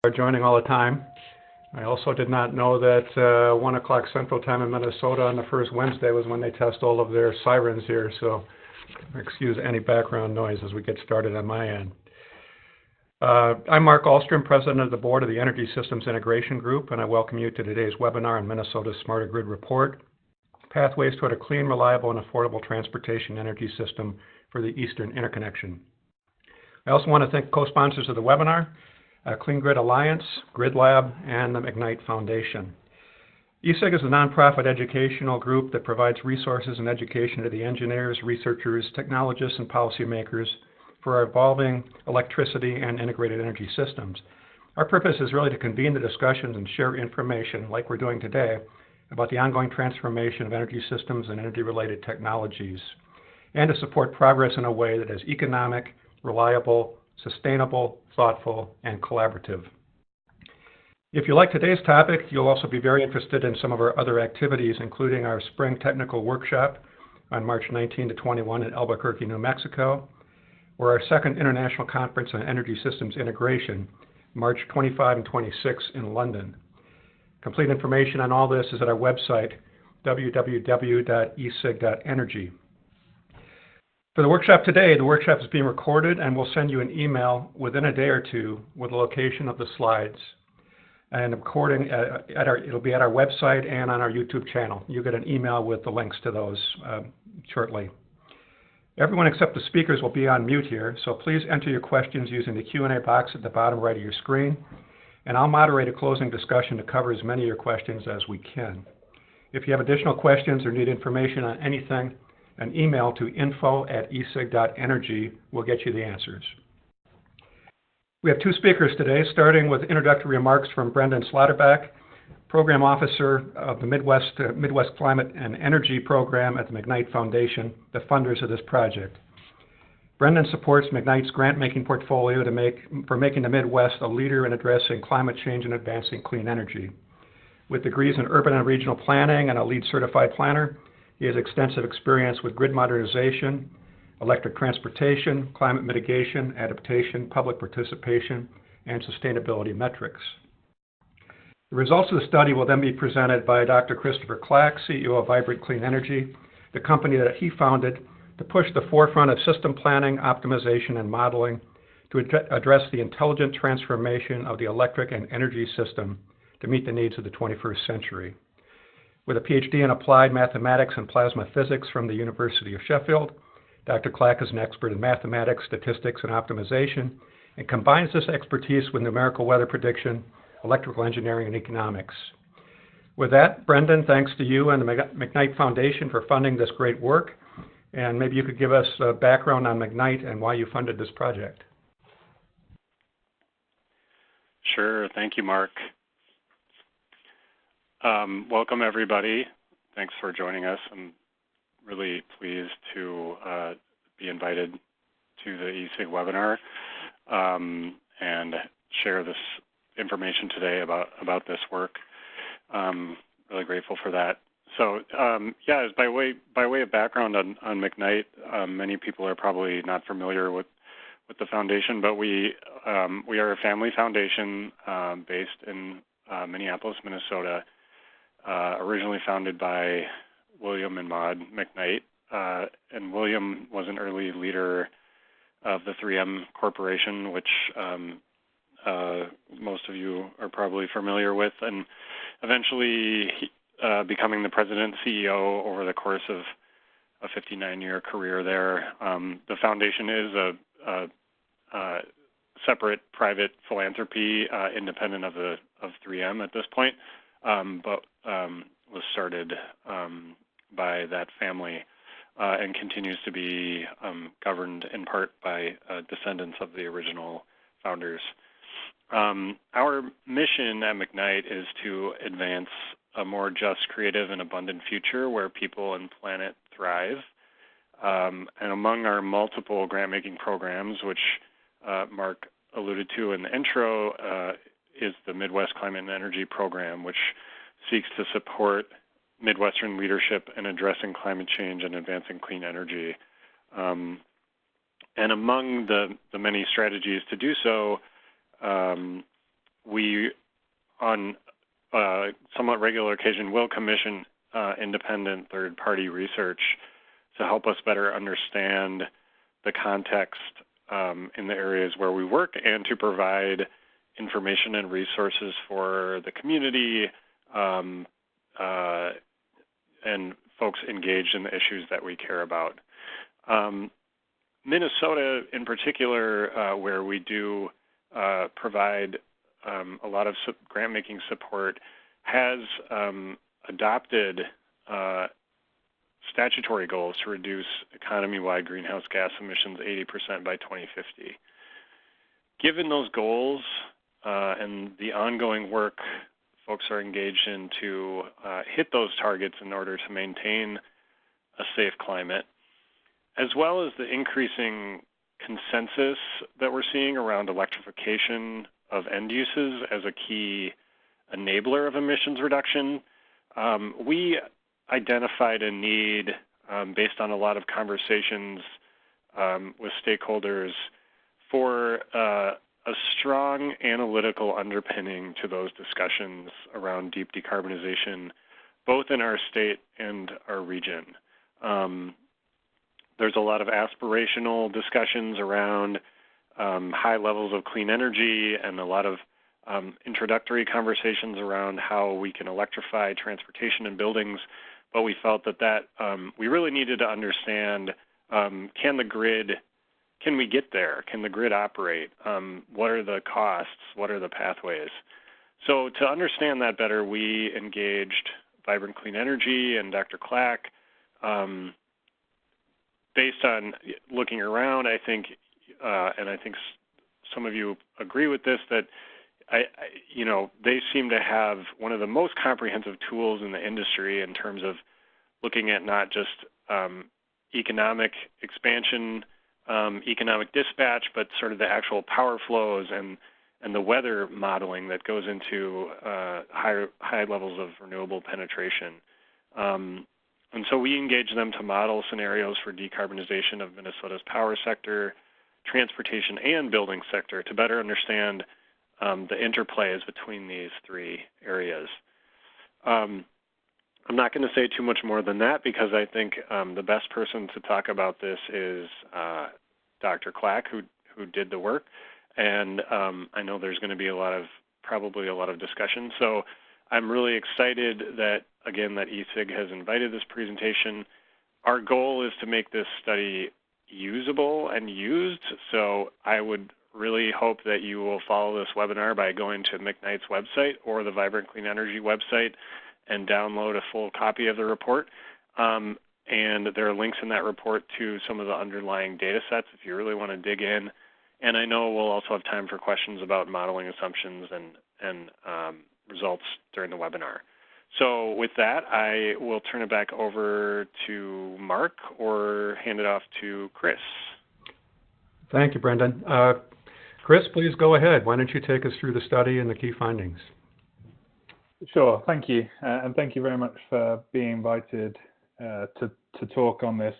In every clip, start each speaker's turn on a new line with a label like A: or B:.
A: are joining all the time. I also did not know that 1 o'clock Central Time in Minnesota on the first Wednesday was when they test all of their sirens here, so excuse any background noise as we get started on my end. I'm Mark Ahlstrom, President of the Board of the Energy Systems Integration Group, and I welcome you to today's webinar on Minnesota's Smarter Grid Report, Pathways toward a Clean, Reliable, and Affordable Transportation Energy System for the Eastern Interconnection. I also want to thank co-sponsors of the webinar, Clean Grid Alliance, GridLab, and the McKnight Foundation. ESIG is a nonprofit educational group that provides resources and education to the engineers, researchers, technologists, and policymakers for our evolving electricity and integrated energy systems. Our purpose is really to convene the discussions and share information, like we're doing today, about the ongoing transformation of energy systems and energy-related technologies, and to support progress in a way that is economic, reliable, sustainable, thoughtful, and collaborative. If you like today's topic, you'll also be very interested in some of our other activities, including our spring technical workshop on March 19 to 21 in Albuquerque, New Mexico, or our second International Conference on Energy Systems Integration, March 25 and 26 in London. Complete information on all this is at our website, www.esig.energy. For the workshop today, the workshop is being recorded and we'll send you an email within a day or two with the location of the slides. And the recording, it'll be at our website and on our YouTube channel. You'll get an email with the links to those shortly. Everyone except the speakers will be on mute here, so please enter your questions using the Q&A box at the bottom right of your screen, and I'll moderate a closing discussion to cover as many of your questions as we can. If you have additional questions or need information on anything, an email to info@esig.energy will get you the answers. We have two speakers today, starting with introductory remarks from Brendon Slotterback, Program Officer of the Midwest Climate and Energy Program at the McKnight Foundation, the funders of this project. Brendon supports McKnight's grant-making portfolio for making the Midwest a leader in addressing climate change and advancing clean energy. With degrees in urban and regional planning and a LEED certified planner, he has extensive experience with grid modernization, electric transportation, climate mitigation, adaptation, public participation, and sustainability metrics. The results of the study will then be presented by Dr. Christopher Clack, CEO of Vibrant Clean Energy, the company that he founded to push the forefront of system planning, optimization, and modeling to address the intelligent transformation of the electric and energy system to meet the needs of the 21st century. With a PhD in applied mathematics and plasma physics from the University of Sheffield, Dr. Clack is an expert in mathematics, statistics, and optimization, and combines this expertise with numerical weather prediction, electrical engineering, and economics. With that, Brendon, thanks to you and the McKnight Foundation for funding this great work, and maybe you could give us a background on McKnight and why you funded this project.
B: Sure, thank you, Mark. Welcome, everybody. Thanks for joining us. I'm really pleased to be invited to the ESIG webinar and share this information today about this work. Really grateful for that. So, yeah, by way of background on McKnight, many people are probably not familiar with the foundation, but we are a family foundation based in Minneapolis, Minnesota. Originally founded by William and Maud McKnight, and William was an early leader of the 3M Corporation, which most of you are probably familiar with, and eventually becoming the president and CEO over the course of a 59-year career there. The foundation is a separate private philanthropy, independent of 3M at this point. But was started by that family and continues to be governed in part by descendants of the original founders. Our mission at McKnight is to advance a more just, creative, and abundant future where people and planet thrive. And among our multiple grant-making programs, which Mark alluded to in the intro, is the Midwest Climate and Energy Program, which seeks to support Midwestern leadership in addressing climate change and advancing clean energy. And among the many strategies to do so, we, on somewhat regular occasion, will commission independent third-party research to help us better understand the context in the areas where we work and to provide information and resources for the community and folks engaged in the issues that we care about. Minnesota, in particular, where we do provide a lot of grant-making support, has adopted statutory goals to reduce economy-wide greenhouse gas emissions 80% by 2050. Given those goals and the ongoing work folks are engaged in to hit those targets in order to maintain a safe climate, as well as the increasing consensus that we're seeing around electrification of end uses as a key enabler of emissions reduction, we identified a need based on a lot of conversations with stakeholders for a strong analytical underpinning to those discussions around deep decarbonization, both in our state and our region. There's a lot of aspirational discussions around high levels of clean energy and a lot of introductory conversations around how we can electrify transportation and buildings, but we felt that we really needed to understand, can we get there? Can the grid operate? What are the costs? What are the pathways? So to understand that better, we engaged Vibrant Clean Energy and Dr. Clack. Based on looking around, I think, and I think some of you agree with this, that they seem to have one of the most comprehensive tools in the industry in terms of looking at not just economic expansion, economic dispatch, but sort of the actual power flows and the weather modeling that goes into high levels of renewable penetration. And so we engage them to model scenarios for decarbonization of Minnesota's power sector, transportation, and building sector to better understand the interplays between these three areas. I'm not going to say too much more than that because I think the best person to talk about this is Dr. Clack, who did the work, and I know there's going to be probably a lot of discussion. So I'm really excited that ESIG has invited this presentation. Our goal is to make this study usable and used, so I would really hope that you will follow this webinar by going to McKnight's website or the Vibrant Clean Energy website and download a full copy of the report. And there are links in that report to some of the underlying data sets if you really want to dig in. And I know we'll also have time for questions about modeling assumptions and results during the webinar. So with that, I will turn it back over to Mark or hand it off to Chris.
A: Thank you, Brendon. Chris, please go ahead. Why don't you take us through the study and the key findings?
C: Sure, thank you. And thank you very much for being invited to talk on this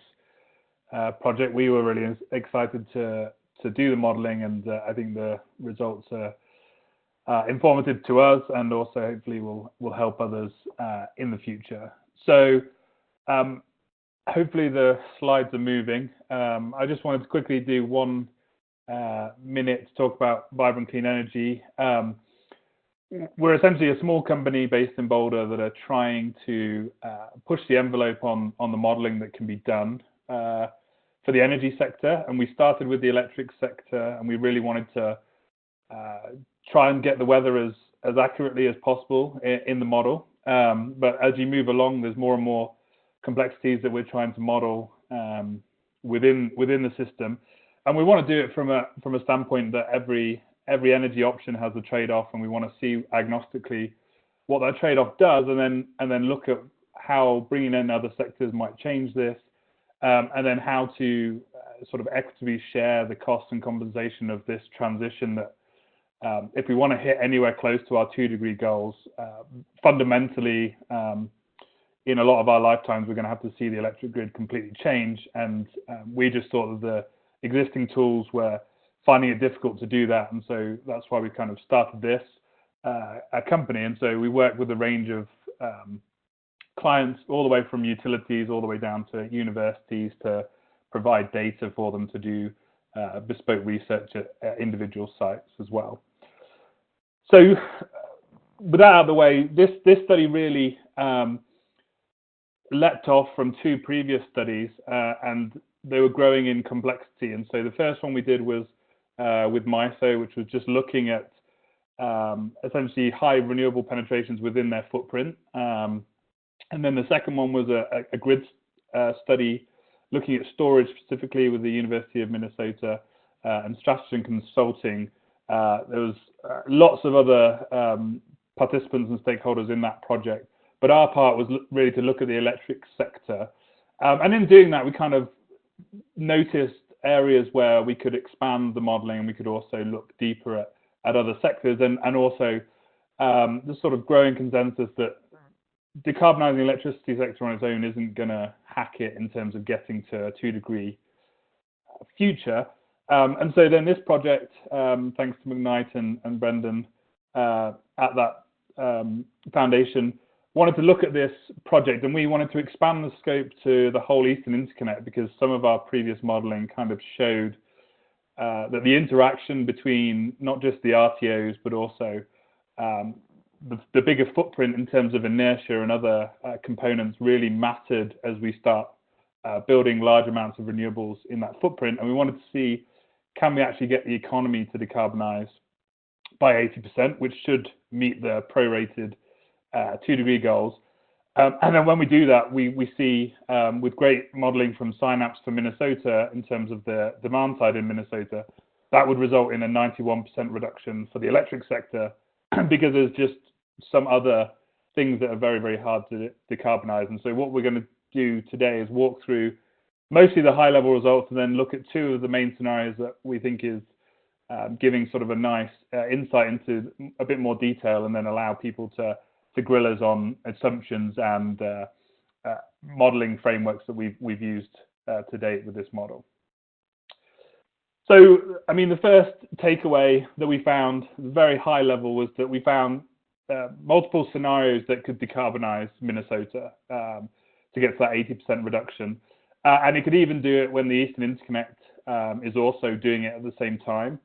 C: project. We were really excited to do the modeling, and I think the results are informative to us and also hopefully will help others in the future. So hopefully the slides are moving. I just wanted to quickly do 1 minute to talk about Vibrant Clean Energy. We're essentially a small company based in Boulder that are trying to push the envelope on the modeling that can be done for the energy sector. And we started with the electric sector, and we really wanted to try and get the weather as accurately as possible in the model. But as you move along, there's more and more complexities that we're trying to model within the system. And we want to do it from a standpoint that every energy option has a trade-off, and we want to see agnostically what that trade-off does, and then look at how bringing in other sectors might change this, and then how to sort of equitably share the cost and compensation of this transition that if we want to hit anywhere close to our 2-degree goals, fundamentally, in a lot of our lifetimes, we're going to have to see the electric grid completely change. And we just thought that the existing tools were finding it difficult to do that. And so that's why we kind of started this. a company, and so we work with a range of clients, all the way from utilities, all the way down to universities, to provide data for them to do bespoke research at individual sites as well. So with that out of the way, this study really leapt off from two previous studies, and they were growing in complexity. And so the first one we did was with MISO, which was just looking at essentially high renewable penetrations within their footprint. And then the second one was a grid study looking at storage specifically with the University of Minnesota and strategy and consulting. There was lots of other participants and stakeholders in that project, but our part was really to look at the electric sector. And in doing that, we kind of noticed areas where we could expand the modeling, and we could also look deeper at other sectors, and also the sort of growing consensus that decarbonizing the electricity sector on its own isn't going to hack it in terms of getting to a 2-degree future. And so then this project, thanks to McKnight and Brendon at that foundation, wanted to look at this project, and we wanted to expand the scope to the whole Eastern Interconnect, because some of our previous modeling kind of showed that the interaction between not just the RTOs, but also the bigger footprint in terms of inertia and other components really mattered as we start building large amounts of renewables in that footprint. And we wanted to see, can we actually get the economy to decarbonize by 80%, which should meet the prorated 2-degree goals. And then when we do that, we see with great modeling from Synapse for Minnesota in terms of the demand side in Minnesota, that would result in a 91% reduction for the electric sector, because there's just some other things that are very, very hard to decarbonize. And so what we're going to do today is walk through mostly the high-level results, and then look at two of the main scenarios that we think is giving sort of a nice insight into a bit more detail, and then allow people to grill us on assumptions and modeling frameworks that we've used to date with this model. So, I mean, the first takeaway that we found, very high level, was that we found multiple scenarios that could decarbonize Minnesota to get to that 80% reduction. And it could even do it when the Eastern Interconnect is also doing it at the same time.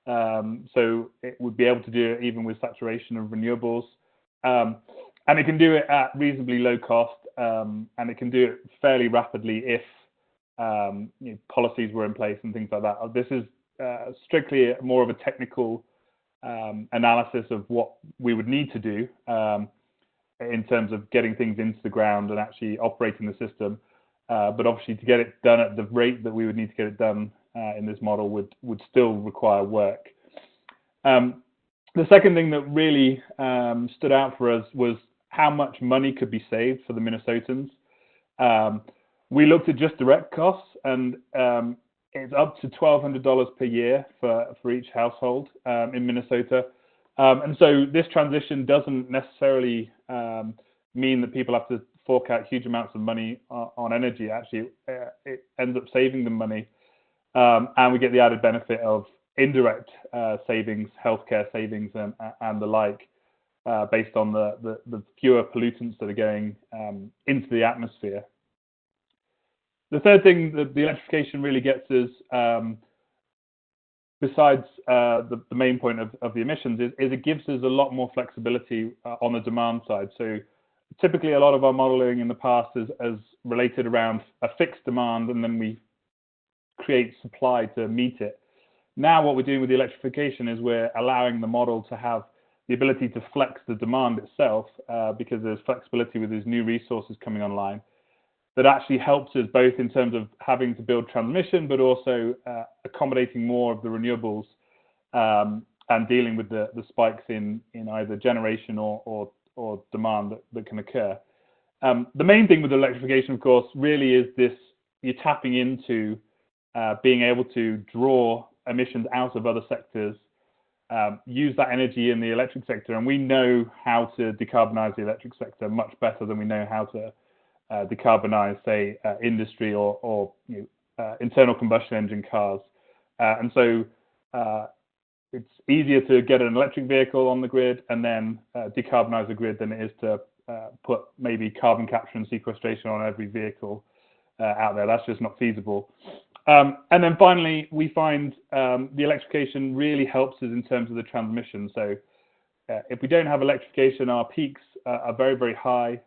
C: So it would be able to do it even with saturation of renewables. And it can do it at reasonably low cost, and it can do it fairly rapidly if policies were in place and things like that. This is strictly more of a technical analysis of what we would need to do in terms of getting things into the ground and actually operating the system. But obviously, to get it done at the rate that we would need to get it done in this model would still require work. The second thing that really stood out for us was how much money could be saved for the Minnesotans. We looked at just direct costs, and it's up to $1,200 per year for each household in Minnesota. And so this transition doesn't necessarily mean that people have to fork out huge amounts of money on energy. Actually, it ends up saving them money. And we get the added benefit of indirect savings, healthcare savings, and the like, based on the fewer pollutants that are going into the atmosphere. The third thing that the electrification really gets us, besides the main point of the emissions, is it gives us a lot more flexibility on the demand side. So typically a lot of our modeling in the past has related around a fixed demand, and then we create supply to meet it. Now what we're doing with the electrification is we're allowing the model to have the ability to flex the demand itself, because there's flexibility with these new resources coming online. That actually helps us both in terms of having to build transmission, but also accommodating more of the renewables and dealing with the spikes in either generation or demand that can occur. The main thing with electrification, of course, really is this: you're tapping into being able to draw emissions out of other sectors, use that energy in the electric sector, and we know how to decarbonize the electric sector much better than we know how to decarbonize, say, industry or internal combustion engine cars. And so it's easier to get an electric vehicle on the grid and then decarbonize the grid than it is to put maybe carbon capture and sequestration on every vehicle out there. That's just not feasible. And then finally, we find the electrification really helps us in terms of the transmission. So if we don't have electrification, our peaks are very, very high.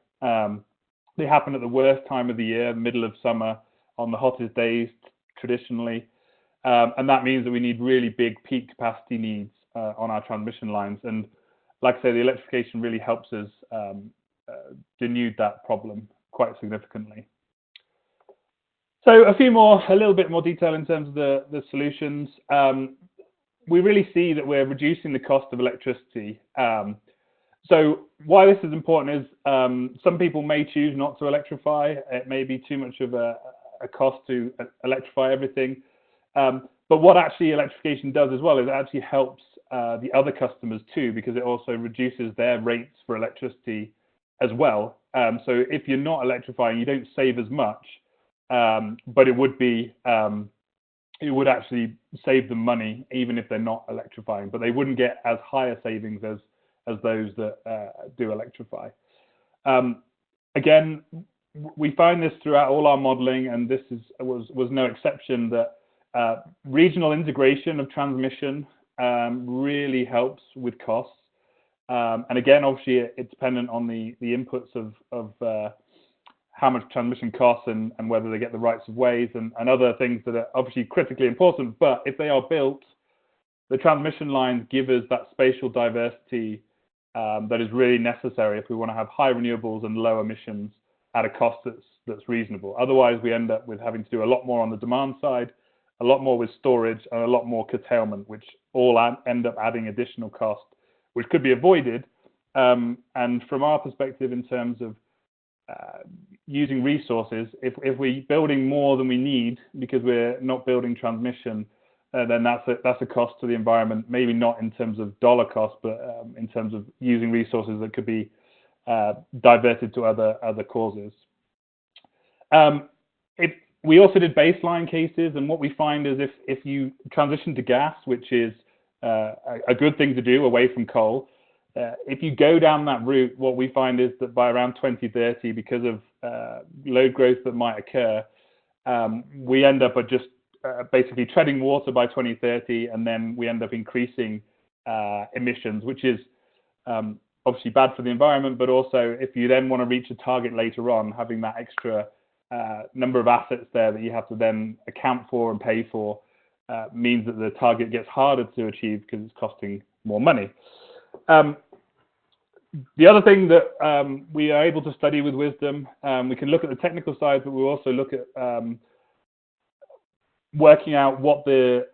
C: They happen at the worst time of the year, middle of summer, on the hottest days traditionally. And that means that we need really big peak capacity needs on our transmission lines. And like I say, the electrification really helps us denude that problem quite significantly. So a little bit more detail in terms of the solutions. We really see that we're reducing the cost of electricity. So why this is important is some people may choose not to electrify. It may be too much of a cost to electrify everything. But what actually electrification does as well is it actually helps the other customers too, because it also reduces their rates for electricity as well. So if you're not electrifying, you don't save as much, but it would actually save them money even if they're not electrifying, but they wouldn't get as high a savings as those that do electrify. Again, we find this throughout all our modeling, and this was no exception, that regional integration of transmission really helps with costs. And again, obviously, it's dependent on the inputs of how much transmission costs and whether they get the rights of ways and other things that are obviously critically important. But if they are built, the transmission lines give us that spatial diversity that is really necessary if we want to have high renewables and low emissions at a cost that's reasonable. Otherwise, we end up with having to do a lot more on the demand side, a lot more with storage, and a lot more curtailment, which all end up adding additional cost, which could be avoided. And from our perspective, in terms of using resources, if we're building more than we need because we're not building transmission, then that's a cost to the environment, maybe not in terms of dollar cost, but in terms of using resources that could be diverted to other causes. We also did baseline cases, and what we find is if you transition to gas, which is a good thing to do away from coal, if you go down that route, what we find is that by around 2030, because of load growth that might occur, we end up at just basically treading water by 2030, and then we end up increasing emissions, which is obviously bad for the environment, but also if you then want to reach a target later on, having that extra number of assets there that you have to then account for and pay for means that the target gets harder to achieve because it's costing more money. The other thing that we are able to study with Wisdom, we can look at the technical side, but we'll also look at working out what the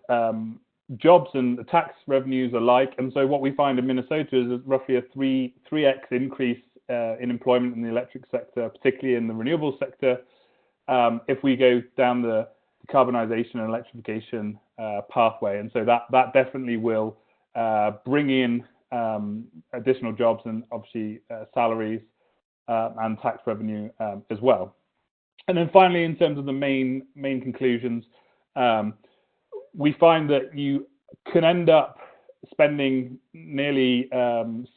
C: jobs and the tax revenues are like. And so what we find in Minnesota is roughly a 3x increase in employment in the electric sector, particularly in the renewable sector, if we go down the decarbonization and electrification pathway. And so that definitely will bring in additional jobs and obviously salaries and tax revenue as well. And then finally, in terms of the main conclusions, we find that you can end up spending nearly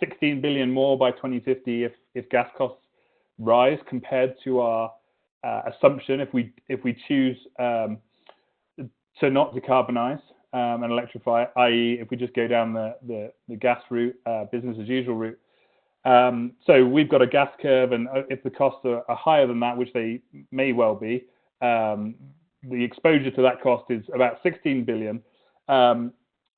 C: 16 billion more by 2050 if gas costs rise compared to our assumption if we choose to not decarbonize and electrify, i.e. if we just go down the gas route, business as usual route. So we've got a gas curve, and if the costs are higher than that, which they may well be, the exposure to that cost is about 16 billion.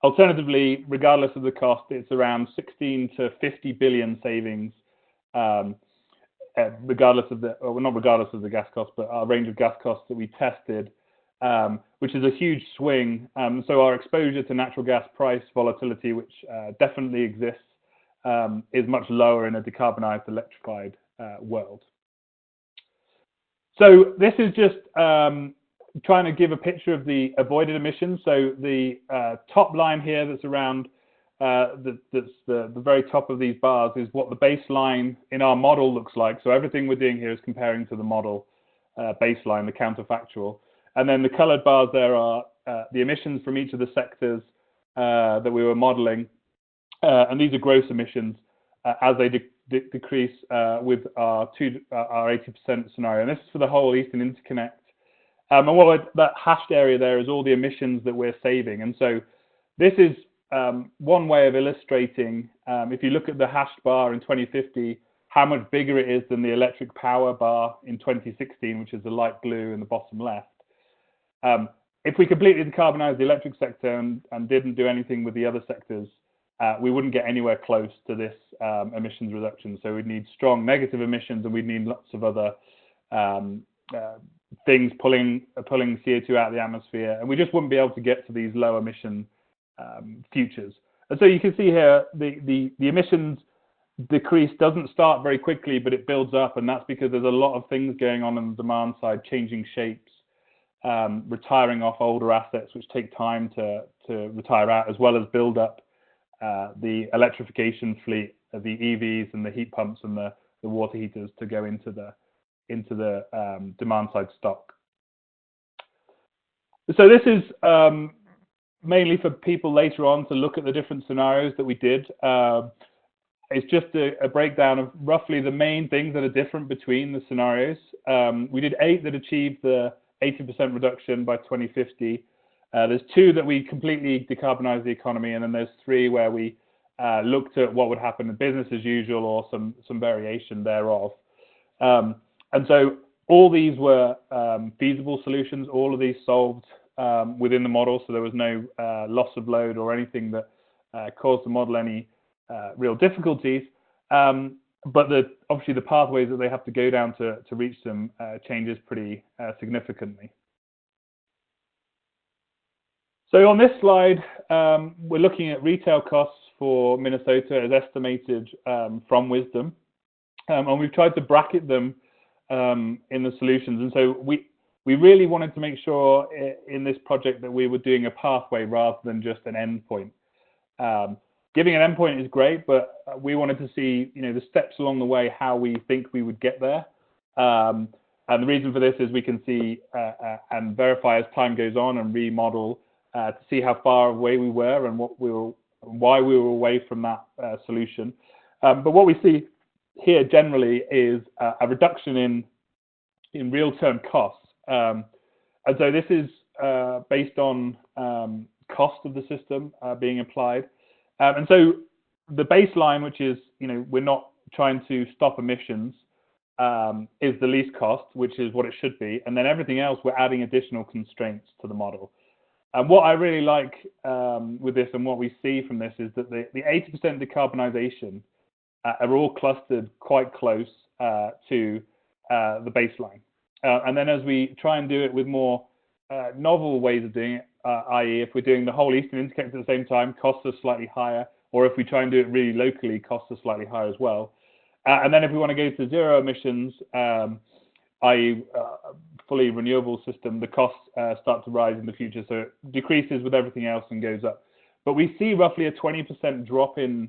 C: Alternatively, regardless of the cost, it's around 16 to 50 billion savings, regardless of not regardless of the gas cost, but our range of gas costs that we tested, which is a huge swing. So our exposure to natural gas price volatility, which definitely exists, is much lower in a decarbonized, electrified world. So this is just trying to give a picture of the avoided emissions. So the top line here that's around that's the very top of these bars is what the baseline in our model looks like. So everything we're doing here is comparing to the model baseline, the counterfactual. And then the colored bars there are the emissions from each of the sectors that we were modeling. And these are gross emissions as they decrease with our 80% scenario. And this is for the whole Eastern Interconnect. And that hashed area there is all the emissions that we're saving. And so this is one way of illustrating, if you look at the hashed bar in 2050, how much bigger it is than the electric power bar in 2016, which is the light blue in the bottom left. If we completely decarbonized the electric sector and didn't do anything with the other sectors, we wouldn't get anywhere close to this emissions reduction. So we'd need strong negative emissions, and we'd need lots of other things pulling CO2 out of the atmosphere, and we just wouldn't be able to get to these low emission futures. And so you can see here the emissions decrease doesn't start very quickly, but it builds up, and that's because there's a lot of things going on the demand side, changing shapes, retiring off older assets which take time to retire out, as well as build up the electrification fleet, the EVs and the heat pumps and the water heaters to go into the demand side stock. So this is mainly for people later on to look at the different scenarios that we did. It's just a breakdown of roughly the main things that are different between the scenarios. We did 8 that achieved the 80% reduction by 2050. There's 2 that we completely decarbonized the economy, and then there's 3 where we looked at what would happen in business as usual or some variation thereof. And so all these were feasible solutions. All of these solved within the model, so there was no loss of load or anything that caused the model any real difficulties. But obviously the pathways that they have to go down to reach them changes pretty significantly. So on this slide, we're looking at retail costs for Minnesota as estimated from Wisdom, and we've tried to bracket them in the solutions. And so we really wanted to make sure in this project that we were doing a pathway rather than just an endpoint. Giving an endpoint is great, but we wanted to see, the steps along the way, how we think we would get there. And the reason for this is we can see and verify as time goes on and remodel to see how far away we were and why we were away from that solution. But what we see here generally is a reduction in real-term costs. And so this is based on cost of the system being applied. And so the baseline, which is, we're not trying to stop emissions, is the least cost, which is what it should be. And then everything else, we're adding additional constraints to the model. And what I really like with this and what we see from this is that the 80% decarbonization are all clustered quite close to the baseline. And then as we try and do it with more novel ways of doing it, i.e. if we're doing the whole Eastern Interconnect at the same time, costs are slightly higher, or if we try and do it really locally, costs are slightly higher as well. And then if we want to go to zero emissions, i.e. fully renewable system, the costs start to rise in the future. So it decreases with everything else and goes up. But we see roughly a 20% drop in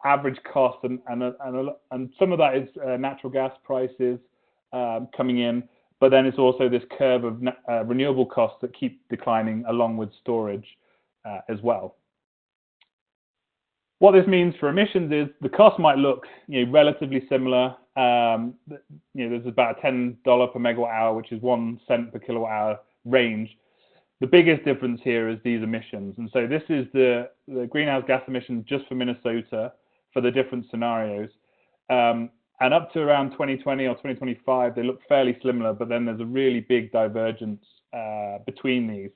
C: average cost, and some of that is natural gas prices coming in. But then it's also this curve of renewable costs that keep declining along with storage as well. What this means for emissions is the cost might look relatively similar. There's about a $10 per megawatt hour, which is 1 cent per kilowatt hour range. The biggest difference here is these emissions. And so this is the greenhouse gas emissions just for Minnesota for the different scenarios. And up to around 2020 or 2025, they look fairly similar, but then there's a really big divergence between these.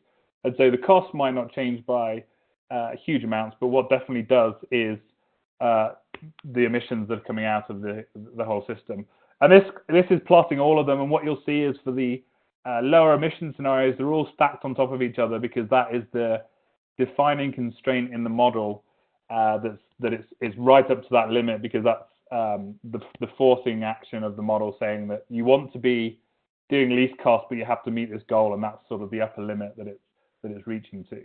C: And so the cost might not change by huge amounts, but what definitely does is the emissions that are coming out of the whole system. And this is plotting all of them, and what you'll see is for the lower emission scenarios, they're all stacked on top of each other because that is the defining constraint in the model that it's right up to that limit, because that's the forcing action of the model saying that you want to be doing least cost, but you have to meet this goal, and that's sort of the upper limit that it's reaching to.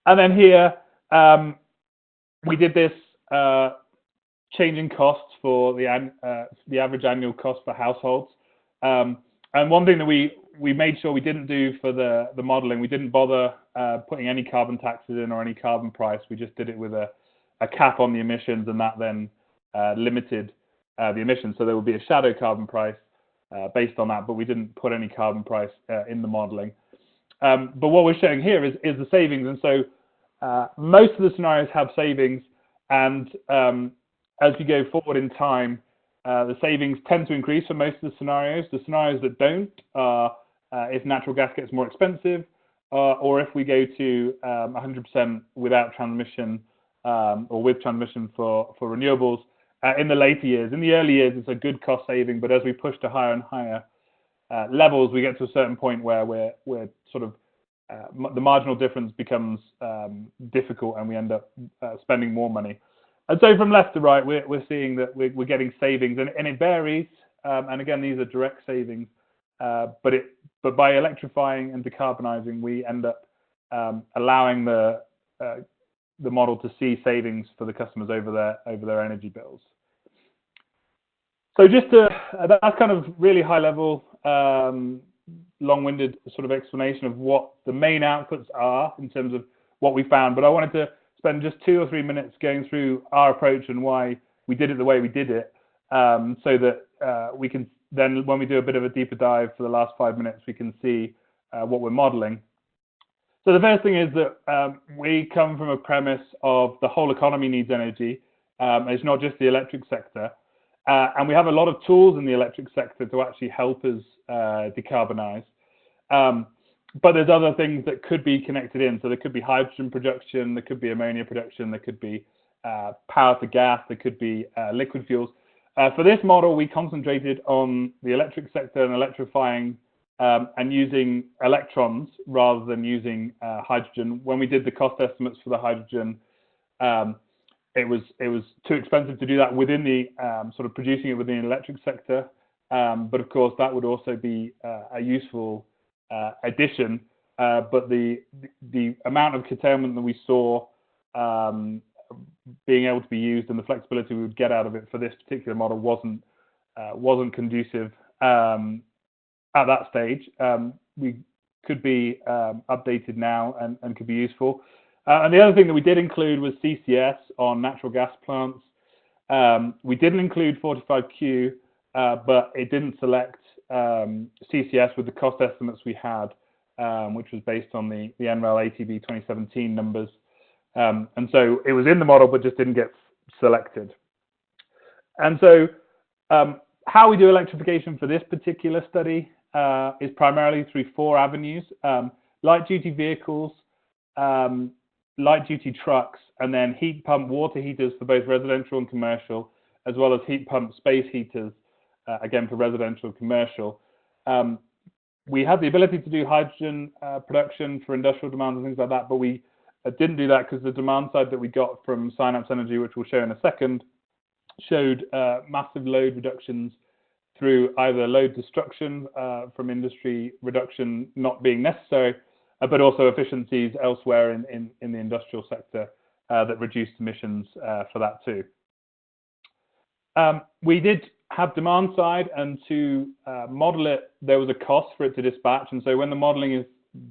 C: And then here we did this changing costs for the average annual cost for households. And one thing that we we made sure we didn't do for the modeling, we didn't bother putting any carbon taxes in or any carbon price. We just did it with a cap on the emissions, and that then limited the emissions. So there would be a shadow carbon price based on that, but we didn't put any carbon price in the modeling. But what we're showing here is the savings, and so most of the scenarios have savings, and as you go forward in time, the savings tend to increase for most of the scenarios. The scenarios that don't are if natural gas gets more expensive, or if we go to 100% without transmission or with transmission for renewables in the later years. In the early years, it's a good cost saving, but as we push to higher and higher levels, we get to a certain point where we're sort of the marginal difference becomes difficult, and we end up spending more money. And so from left to right, we're seeing that we're getting savings, and it varies. And again, these are direct savings, but by electrifying and decarbonizing, we end up allowing the model to see savings for the customers over their energy bills. So just that's kind of really high level, long-winded sort of explanation of what the main outputs are in terms of what we found. But I wanted to spend just 2 or 3 minutes going through our approach and why we did it the way we did it, so that we can then, when we do a bit of a deeper dive for the last 5 minutes, we can see what we're modeling. So the first thing is that we come from a premise of the whole economy needs energy. It's not just the electric sector. And we have a lot of tools in the electric sector to actually help us decarbonize. But there's other things that could be connected in. So there could be hydrogen production, there could be ammonia production, there could be power to gas, there could be liquid fuels. For this model, we concentrated on the electric sector and electrifying and using electrons rather than using hydrogen. When we did the cost estimates for the hydrogen, it was too expensive to do that within the sort of producing it within the electric sector. But of course, that would also be a useful addition. But the amount of curtailment that we saw being able to be used and the flexibility we would get out of it for this particular model wasn't conducive at that stage. We could be updated now and could be useful. And the other thing that we did include was CCS on natural gas plants. We didn't include 45Q, but it didn't select CCS with the cost estimates we had, which was based on the NREL ATB 2017 numbers. And so it was in the model, but just didn't get selected. And so how we do electrification for this particular study is primarily through 4 avenues: light-duty vehicles, light-duty trucks, and then heat pump water heaters for both residential and commercial, as well as heat pump space heaters, again for residential and commercial. We had the ability to do hydrogen production for industrial demand and things like that, but we didn't do that because the demand side that we got from Synapse Energy, which we'll show in a second, showed massive load reductions through either load destruction from industry reduction not being necessary, but also efficiencies elsewhere in the industrial sector that reduced emissions for that too. We did have demand side, and to model it, there was a cost for it to dispatch. And so when the modeling is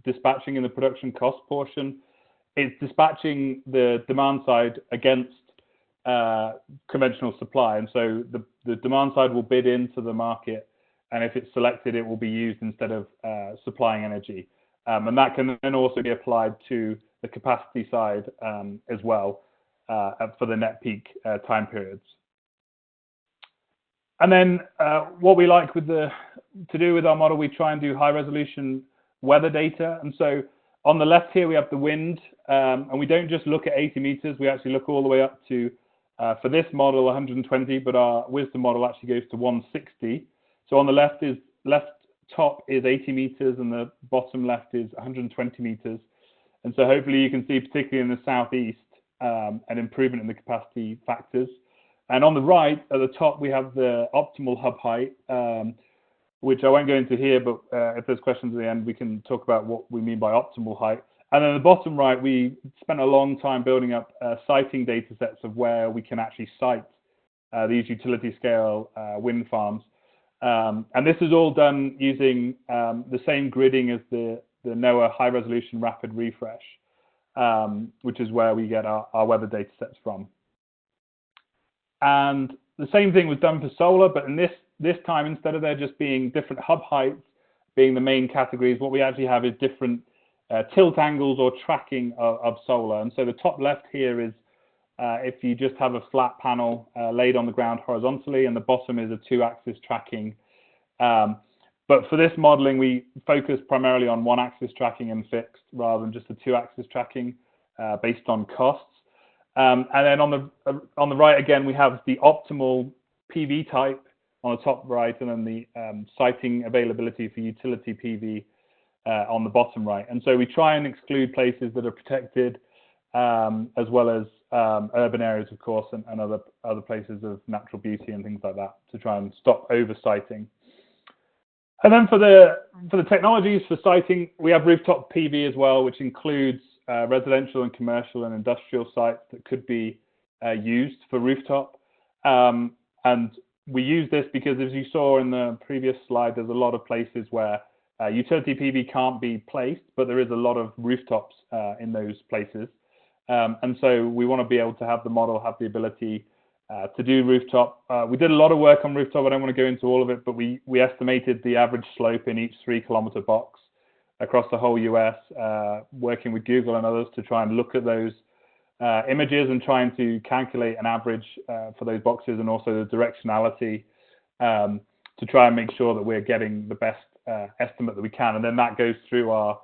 C: dispatching in the production cost portion, it's dispatching the demand side against conventional supply. And so the demand side will bid into the market, and if it's selected, it will be used instead of supplying energy. And that can then also be applied to the capacity side as well for the net peak time periods. And then what we like to do with our model, we try and do high resolution weather data. And so on the left here, we have the wind, and we don't just look at 80 meters, we actually look all the way up to, for this model, 120, but our wisdom model actually goes to 160. So on the left top is 80 meters, and the bottom left is 120 meters. And so hopefully you can see, particularly in the southeast, an improvement in the capacity factors. And on the right, at the top, we have the optimal hub height, which I won't go into here, but if there's questions at the end, we can talk about what we mean by optimal height. And then at the bottom right, we spent a long time building up siting data sets of where we can actually site these utility scale wind farms. And this is all done using the same gridding as the NOAA High Resolution Rapid Refresh, which is where we get our weather data sets from. And the same thing was done for solar, but in this time, instead of there just being different hub heights being the main categories, what we actually have is different tilt angles or tracking of solar. And so the top left here is if you just have a flat panel laid on the ground horizontally, and the bottom is a 2-axis tracking. But for this modeling, we focus primarily on 1-axis tracking and fixed rather than just a 2-axis tracking based on costs. And then on the right, again, we have the optimal PV type on the top right, and then the siting availability for utility PV on the bottom right. And so we try and exclude places that are protected, as well as urban areas, of course, and other places of natural beauty and things like that, to try and stop oversighting. And then for the technologies for siting, we have rooftop PV as well, which includes residential and commercial and industrial sites that could be used for rooftop. And we use this because, as you saw in the previous slide, there's a lot of places where utility PV can't be placed, but there is a lot of rooftops in those places. And so we want to be able to have the model have the ability to do rooftop. We did a lot of work on rooftop. I don't want to go into all of it, but we estimated the average slope in each 3-kilometer box across the whole US, working with Google and others to try and look at those images and trying to calculate an average for those boxes, and also the directionality to try and make sure that we're getting the best estimate that we can. And then that goes through our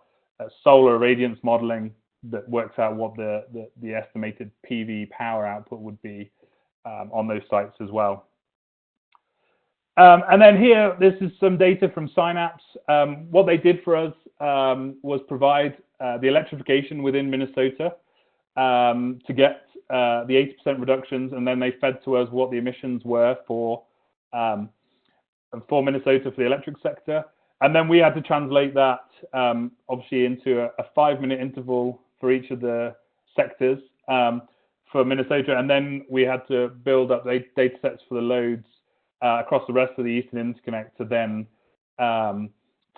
C: solar irradiance modeling that works out what the estimated PV power output would be on those sites as well. And then here, this is some data from Synapse. What they did for us was provide the electrification within Minnesota to get the 80% reductions, and then they fed to us what the emissions were for Minnesota for the electric sector. And then we had to translate that obviously into a 5-minute interval for each of the sectors for Minnesota, and then we had to build up data sets for the loads across the rest of the Eastern Interconnect to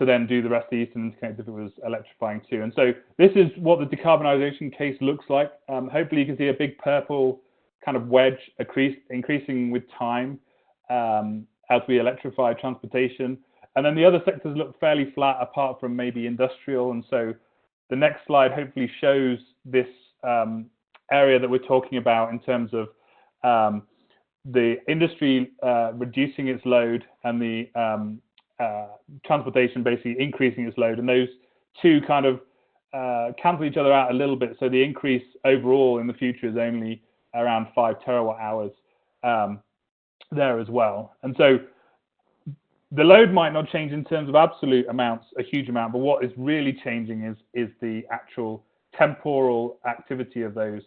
C: then do the rest of the Eastern Interconnect if it was electrifying too. And so this is what the decarbonization case looks like. Hopefully you can see a big purple kind of wedge increasing with time as we electrify transportation. And then the other sectors look fairly flat apart from maybe industrial. And so the next slide hopefully shows this area that we're talking about in terms of the industry reducing its load and the transportation basically increasing its load. And those two kind of cancel each other out a little bit. So the increase overall in the future is only around 5 terawatt hours there as well. And so the load might not change in terms of absolute amounts, a huge amount, but what is really changing is the actual temporal activity of those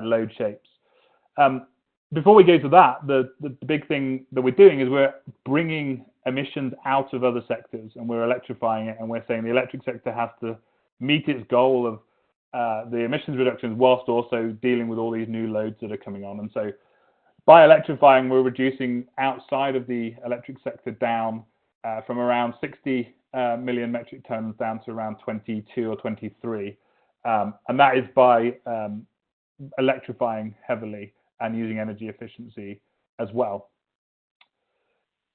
C: load shapes. Before we go to that, the big thing that we're doing is we're bringing emissions out of other sectors, and we're electrifying it, and we're saying the electric sector has to meet its goal of the emissions reductions whilst also dealing with all these new loads that are coming on. And so by electrifying, we're reducing outside of the electric sector down from around 60 million metric tons down to around 22 or 23. And that is by electrifying heavily and using energy efficiency as well.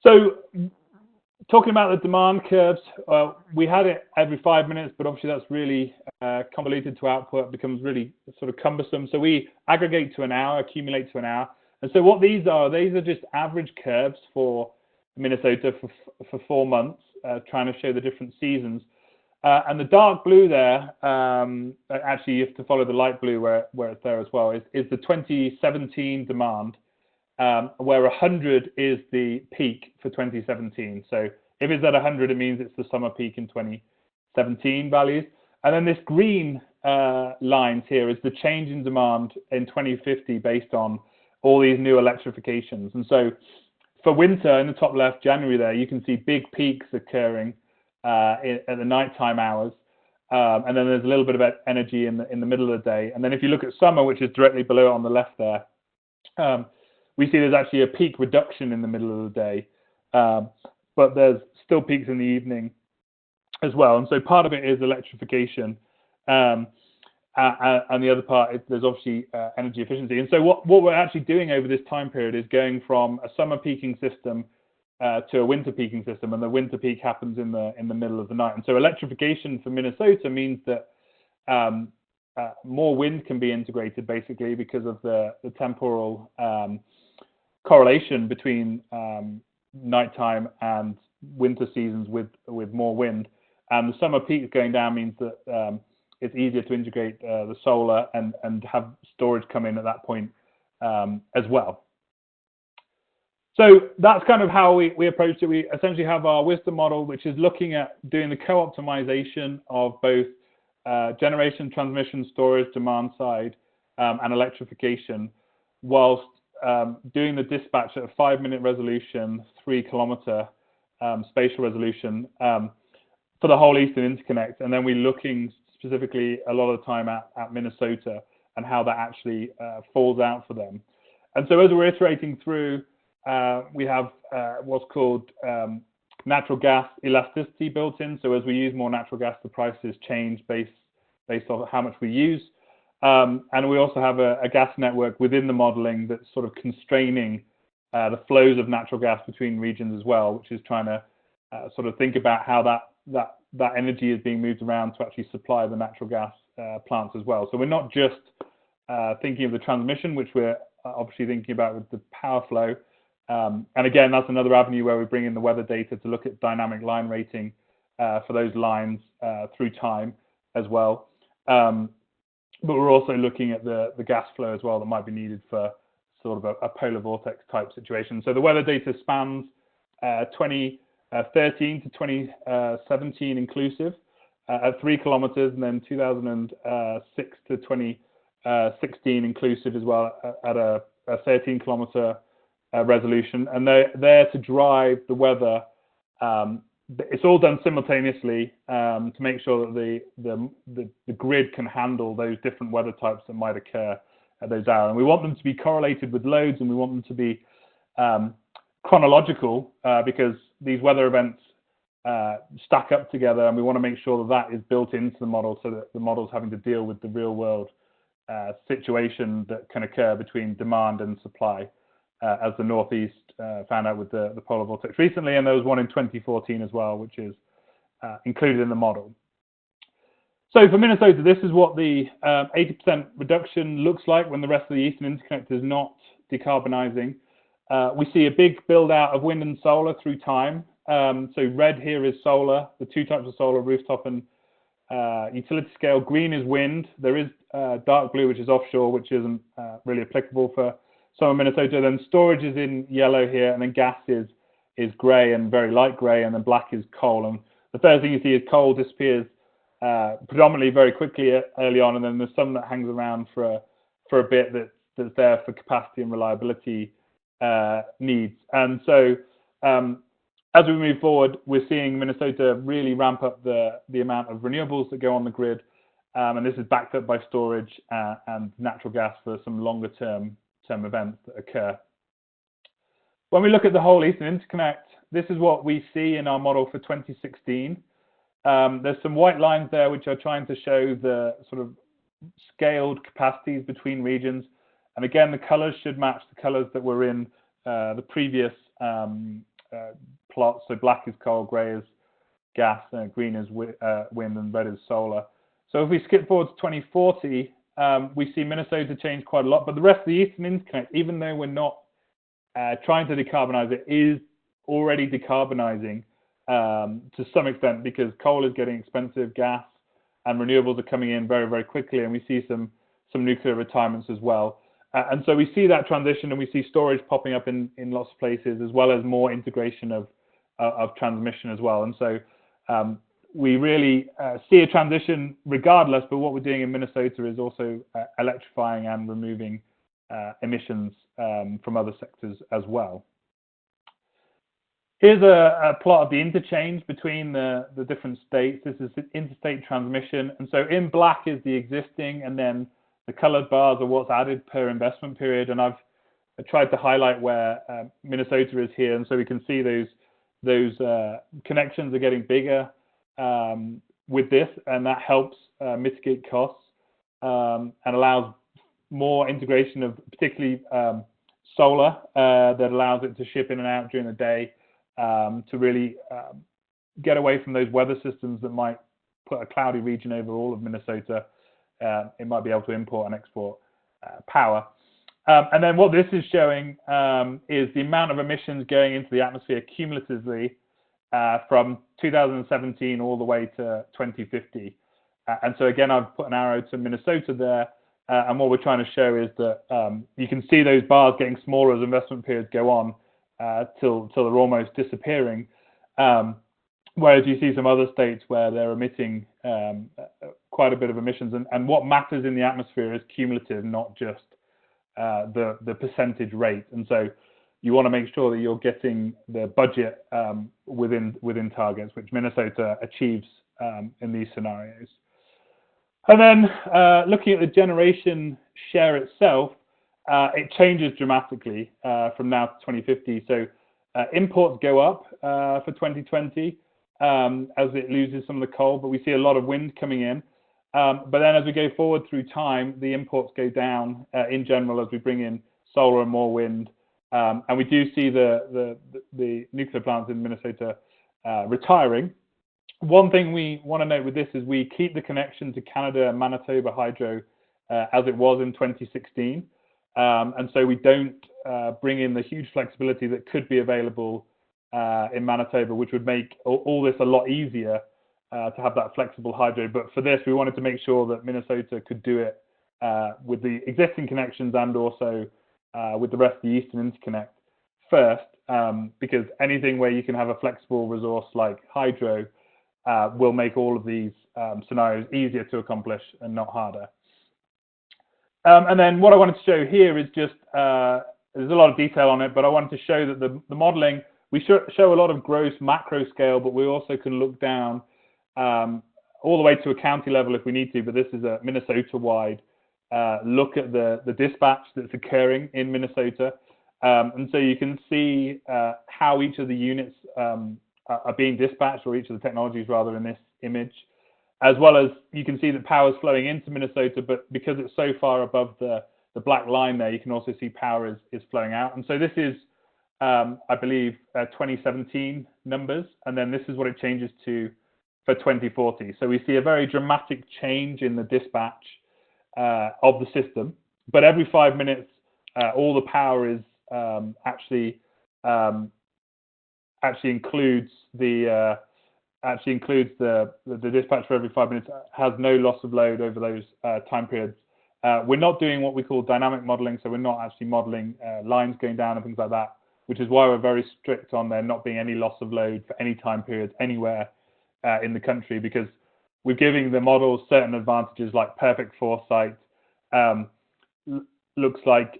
C: So talking about the demand curves, we had it every 5 minutes, but obviously that's really convoluted to output. It becomes really sort of cumbersome. So we aggregate to an hour, accumulate to an hour. And so what these are just average curves for Minnesota for 4 months, trying to show the different seasons. And the dark blue there, actually you have to follow the light blue where it's there as well, is the 2017 demand, where 100 is the peak for 2017. So if it's at 100, it means it's the summer peak in 2017 values. And then this green lines here is the change in demand in 2050 based on all these new electrifications. And so for winter in the top left, January there, you can see big peaks occurring at the nighttime hours, and then there's a little bit of energy in the middle of the day. And then if you look at summer, which is directly below on the left there, we see there's actually a peak reduction in the middle of the day. But but there's still peaks in the evening as well. And so part of it is electrification, and the other part is there's obviously energy efficiency. And so what we're actually doing over this time period is going from a summer peaking system to a winter peaking system, and the winter peak happens in the middle of the night. And so electrification for Minnesota means that more wind can be integrated, basically, because of the temporal correlation between nighttime and winter seasons with more wind. And the summer peak going down means that it's easier to integrate the solar and have storage come in at that point as well. So that's kind of how we approached it. We essentially have our wisdom model, which is looking at doing the co-optimization of both generation, transmission, storage, demand side, and electrification, whilst doing the dispatch at a 5-minute resolution, 3-kilometer spatial resolution for the whole Eastern Interconnect. And then we're looking specifically a lot of the time at Minnesota and how that actually falls out for them. And so as we're iterating through, we have what's called natural gas elasticity built in. So as we use more natural gas, the prices change based on how much we use. And we also have a gas network within the modeling that's sort of constraining the flows of natural gas between regions as well, which is trying to sort of think about how that energy is being moved around to actually supply the natural gas plants as well. So we're not just thinking of the transmission, which we're obviously thinking about with the power flow. And again, that's another avenue where we bring in the weather data to look at dynamic line rating for those lines through time as well. But we're also looking at the gas flow as well that might be needed for sort of a polar vortex type situation. So the weather data spans 2013 to 2017 inclusive at 3 kilometers, and then 2006 to 2016 inclusive as well at a 13-kilometer resolution. And they're there to drive the weather. It's all done simultaneously to make sure that the grid can handle those different weather types that might occur at those hours. And we want them to be correlated with loads, and we want them to be chronological because these weather events stack up together, and we want to make sure that is built into the model so that the model's having to deal with the real world situation that can occur between demand and supply, as the Northeast found out with the polar vortex recently, and there was one in 2014 as well, which is included in the model. So for Minnesota, this is what the 80% reduction looks like when the rest of the Eastern Interconnect is not decarbonizing. We see a big build out of wind and solar through time. So red here is solar, the two types of solar, rooftop and utility scale. Green is wind. There is dark blue, which is offshore, which isn't really applicable for some of Minnesota. Then storage is in yellow here, and then gas is grey and very light grey, and then black is coal. And the first thing you see is coal disappears predominantly very quickly early on, and then there's some that hangs around for a bit that's there for capacity and reliability needs. And so as we move forward, we're seeing Minnesota really ramp up the amount of renewables that go on the grid, and this is backed up by storage and natural gas for some longer term events that occur. When we look at the whole Eastern Interconnect, this is what we see in our model for 2016. There's some white lines there which are trying to show the sort of scaled capacities between regions. And again, the colors should match the colors that were in the previous plots. So black is coal, gray is gas, green is wind, and red is solar. So if we skip forward to 2040, we see Minnesota change quite a lot, but the rest of the Eastern Interconnect, even though we're not trying to decarbonize it, is already decarbonizing to some extent, because coal is getting expensive, gas and renewables are coming in very, very quickly, and we see some nuclear retirements as well. And so we see that transition, and we see storage popping up in lots of places, as well as more integration of transmission as well. And so we really see a transition regardless, but what we're doing in Minnesota is also electrifying and removing emissions from other sectors as well. Here's a plot of the interchange between the different states. This is interstate transmission. And so in black is the existing, and then the colored bars are what's added per investment period. And I've tried to highlight where Minnesota is here. And so we can see those those connections are getting bigger with this, and that helps mitigate costs and allows more integration of particularly solar that allows it to ship in and out during the day to really get away from those weather systems that might put a cloudy region over all of Minnesota. It might be able to import and export power. And then what this is showing is the amount of emissions going into the atmosphere cumulatively from 2017 all the way to 2050. And so again, I've put an arrow to Minnesota there. And what we're trying to show is that you can see those bars getting smaller as investment periods go on till they're almost disappearing. Whereas you see some other states where they're emitting quite a bit of emissions. And what matters in the atmosphere is cumulative, not just the percentage rate. And so you want to make sure that you're getting the budget within targets, which Minnesota achieves in these scenarios. And then looking at the generation share itself, it changes dramatically from now to 2050. So imports go up for 2020 as it loses some of the coal, but we see a lot of wind coming in. But then as we go forward through time, the imports go down in general as we bring in solar and more wind. And we do see the nuclear plants in Minnesota retiring. One thing we want to note with this is we keep the connection to Canada and Manitoba hydro as it was in 2016. And so we don't bring in the huge flexibility that could be available in Manitoba, which would make all this a lot easier to have that flexible hydro. But for this, we wanted to make sure that Minnesota could do it with the existing connections and also with the rest of the Eastern Interconnect first, because anything where you can have a flexible resource like hydro will make all of these scenarios easier to accomplish and not harder. And then what I wanted to show here is just, there's a lot of detail on it, but I wanted to show that the modeling, we show a lot of gross macro scale, but we also can look down all the way to a county level if we need to, but this is a Minnesota-wide look at the dispatch that's occurring in Minnesota. And so you can see how each of the units are being dispatched, or each of the technologies rather, in this image, as well as you can see that power is flowing into Minnesota, but because it's so far above the black line there, you can also see power is flowing out. And so this is, I believe, 2017 numbers, and then this is what it changes to for 2040. So we see a very dramatic change in the dispatch of the system, but every 5 minutes, all the power is actually includes the dispatch for every 5 minutes, has no loss of load over those time periods. We're not doing what we call dynamic modeling, so we're not actually modeling lines going down and things like that, which is why we're very strict on there not being any loss of load for any time periods anywhere in the country, because we're giving the models certain advantages like perfect foresight, looks like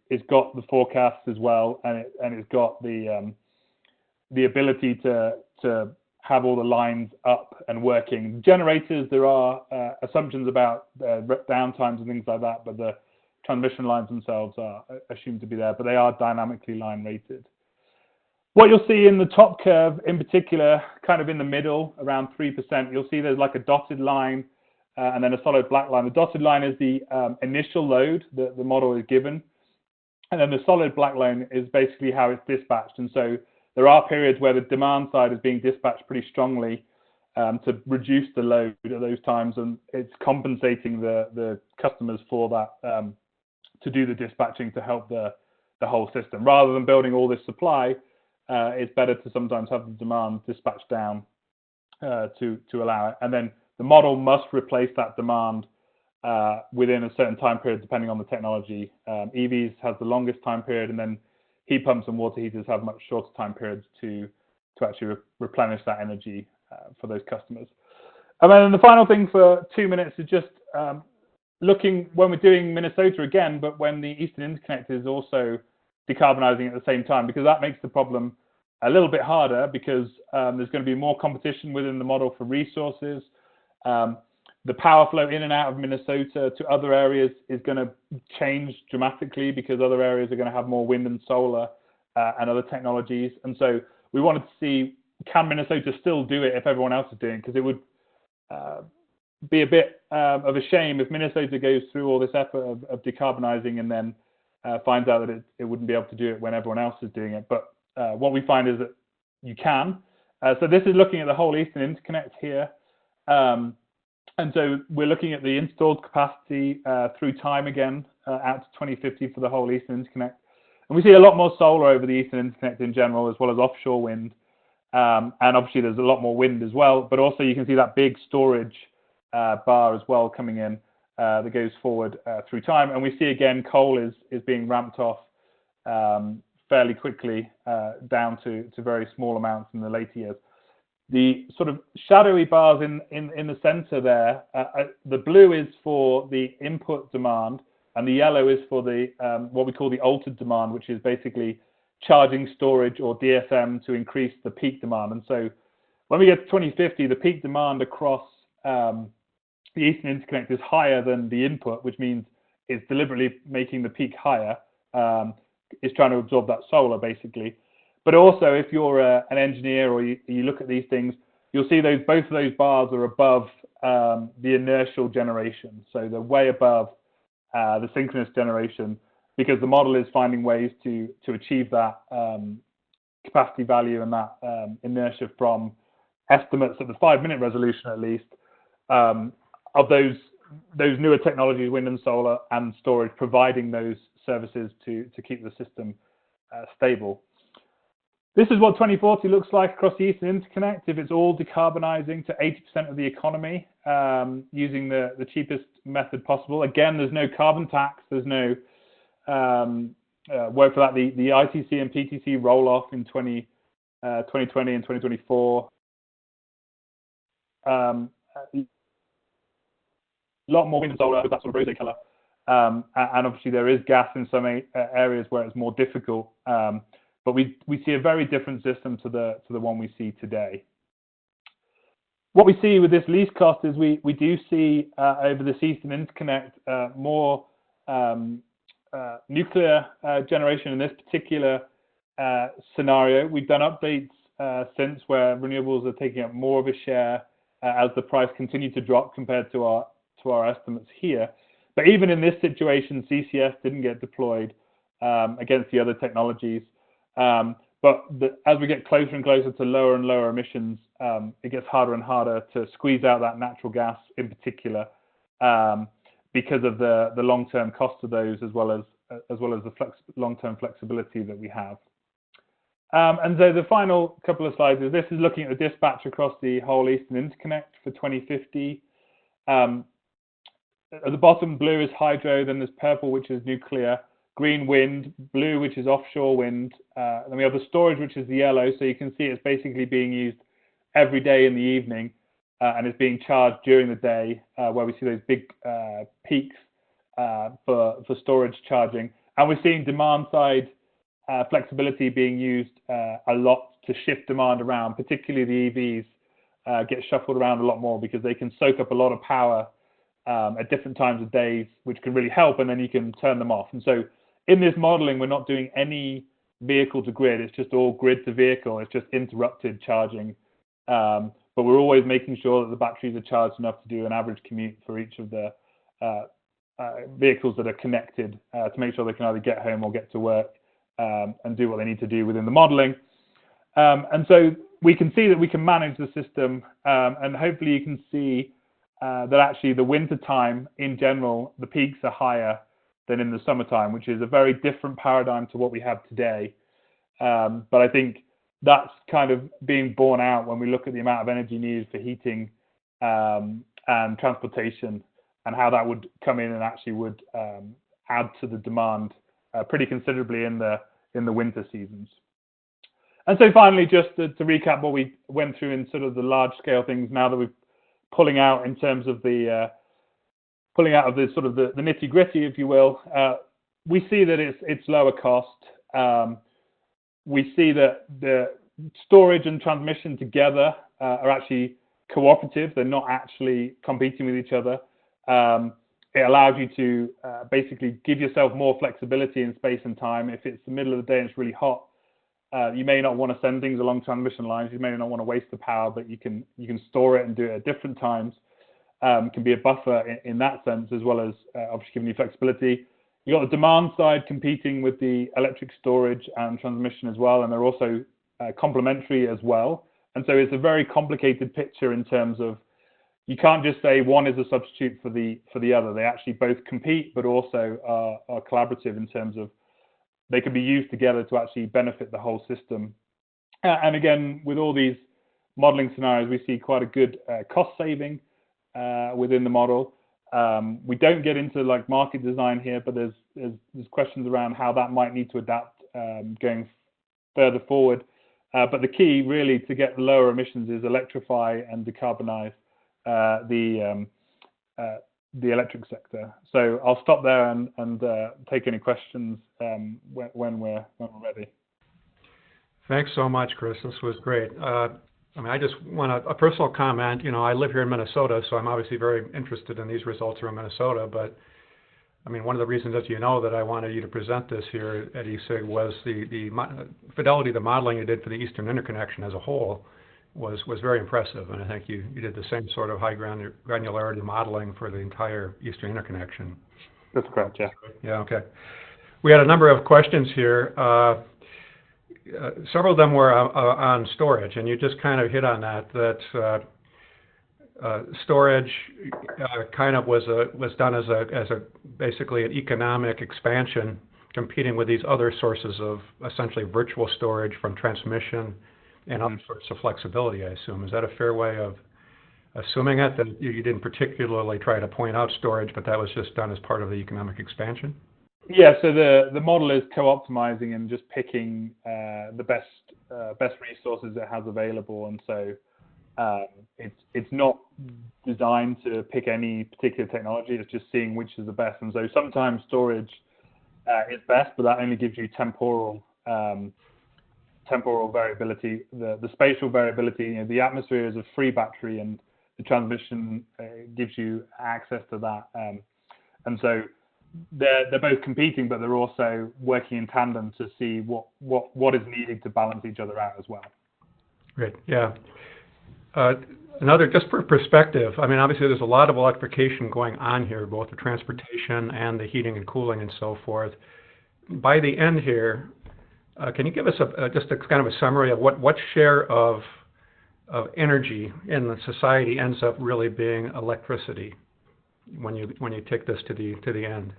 C: it's got the forecast as well, and it's got the ability to have all the lines up and working. Generators, there are assumptions about downtimes and things like that, but the transmission lines themselves are assumed to be there, but they are dynamically line rated. What you'll see in the top curve, in particular, kind of in the middle, around 3%, you'll see there's like a dotted line and then a solid black line. The dotted line is the initial load that the model is given, and then the solid black line is basically how it's dispatched. And so there are periods where the demand side is being dispatched pretty strongly to reduce the load at those times, and it's compensating the customers for that to do the dispatching to help the whole system. Rather than building all this supply, it's better to sometimes have the demand dispatched down to allow it. And then the model must replace that demand within a certain time period, depending on the technology. EVs has the longest time period, and then heat pumps and water heaters have much shorter time periods to actually replenish that energy for those customers. And then the final thing for 2 minutes is just looking when we're doing Minnesota again, but when the Eastern Interconnect is also decarbonizing at the same time, because that makes the problem a little bit harder, because there's going to be more competition within the model for resources. The power flow in and out of Minnesota to other areas is going to change dramatically, because other areas are going to have more wind and solar, and other technologies. And so we wanted to see, can Minnesota still do it if everyone else is doing it? Because it would be a bit of a shame if Minnesota goes through all this effort of decarbonizing and then finds out that it wouldn't be able to do it when everyone else is doing it. But what we find is that you can. So this is looking at the whole Eastern Interconnect here. And so we're looking at the installed capacity through time again, out to 2050 for the whole Eastern Interconnect. And we see a lot more solar over the Eastern Interconnect in general, as well as offshore wind. And obviously there's a lot more wind as well, but also you can see that big storage bar as well coming in that goes forward through time. And we see again coal is being ramped off fairly quickly down to very small amounts in the later years. The sort of shadowy bars in the center there, the blue is for the input demand, and the yellow is for the what we call the altered demand, which is basically charging storage or DSM to increase the peak demand. And so when we get to 2050, the peak demand across the Eastern Interconnect is higher than the input, which means it's deliberately making the peak higher. It's trying to absorb that solar, basically. But also, if you're an engineer or you look at these things, you'll see both of those bars are above the inertial generation. So they're way above the synchronous generation, because the model is finding ways to achieve that capacity value and that inertia from estimates at the 5-minute resolution, at least, of those newer technologies, wind and solar and storage, providing those services to keep the system stable. This is what 2040 looks like across the Eastern Interconnect if it's all decarbonizing to 80% of the economy using the cheapest method possible. Again, there's no carbon tax, there's no work for that. The ITC and PTC roll off in 2020 and 2024. A lot more wind and solar with that sort of rosé color. And obviously there is gas in some areas where it's more difficult. But we see a very different system to the one we see today. What we see with this least cost is we do see over this Eastern Interconnect more nuclear generation in this particular scenario. We've done updates since where renewables are taking up more of a share as the price continued to drop compared to our estimates here. But even in this situation, CCS didn't get deployed against the other technologies. But as we get closer and closer to lower and lower emissions, it gets harder and harder to squeeze out that natural gas in particular, because of the long-term cost of those, as well as the long-term flexibility that we have. And so the final couple of slides is looking at the dispatch across the whole Eastern Interconnect for 2050. At the bottom, blue is hydro, then there's purple, which is nuclear, green wind, blue, which is offshore wind. Then we have the storage, which is the yellow. So you can see it's basically being used every day in the evening, and it's being charged during the day, where we see those big peaks for storage charging. And we're seeing demand side flexibility being used a lot to shift demand around, particularly the EVs get shuffled around a lot more because they can soak up a lot of power at different times of days, which can really help, and then you can turn them off. And so in this modeling, we're not doing any vehicle to grid. It's just all grid to vehicle. It's just interrupted charging. But we're always making sure that the batteries are charged enough to do an average commute for each of the vehicles that are connected to make sure they can either get home or get to work and do what they need to do within the modeling. And so we can see that we can manage the system, and hopefully you can see that actually the winter time in general, the peaks are higher than in the summertime, which is a very different paradigm to what we have today. But I think that's kind of being borne out when we look at the amount of energy needed for heating and transportation, and how that would come in and actually would add to the demand pretty considerably in the winter seasons. And so finally, just to recap what we went through in sort of the large scale things, now that we're pulling out in terms of the sort of the nitty gritty, if you will, we see that it's lower cost. We see that the storage and transmission together are actually cooperative. They're not actually competing with each other. It allows you to basically give yourself more flexibility in space and time. If it's the middle of the day and it's really hot, You may not want to send things along transmission lines. You may not want to waste the power, but you can store it and do it at different times. Can be a buffer in that sense, as well as obviously giving you flexibility. You got the demand side competing with the electric storage and transmission as well, and they're also complementary as well. And so it's a very complicated picture in terms of you can't just say one is a substitute for the other. They actually both compete, but also are collaborative in terms of they can be used together to actually benefit the whole system. And again, with all these modeling scenarios, we see quite a good cost saving within the model. We don't get into like market design here, but there's questions around how that might need to adapt going further forward. But the key really to get lower emissions is electrify and decarbonize the electric sector. So I'll stop there and take any questions when we're ready.
A: Thanks so much, Chris. This was great. I just want a personal comment. You know, I live here in Minnesota, so I'm obviously very interested in these results from Minnesota. But I mean, one of the reasons that you know that I wanted you to present this here at ESIG was the fidelity of the modeling you did for the Eastern Interconnection as a whole was very impressive. And I think you did the same sort of high granularity modeling for the entire Eastern Interconnection.
C: That's correct, yeah.
A: Yeah, okay. We had a number of questions here. Several of them were on storage, and you just kind of hit on that storage kind of was done as a basically an economic expansion, competing with these other sources of essentially virtual storage from transmission and other sorts of flexibility, I assume. Is that a fair way of assuming it, that you didn't particularly try to point out storage, but that was just done as part of the economic expansion?
C: Yeah, so the model is co-optimizing and just picking the best resources it has available, and so it's not designed to pick any particular technology. It's just seeing which is the best. And so sometimes storage is best, but that only gives you temporal variability. The spatial variability, you know, the atmosphere is a free battery, and the transmission gives you access to that. And so they're both competing, but they're also working in tandem to see what is needed to balance each other out as well.
A: Great. Yeah. Another, just for perspective, I mean, obviously there's a lot of electrification going on here, both the transportation and the heating and cooling and so forth. By the end here, can you give us just a kind of a summary of what share of energy in the society ends up really being electricity when you take this to the end?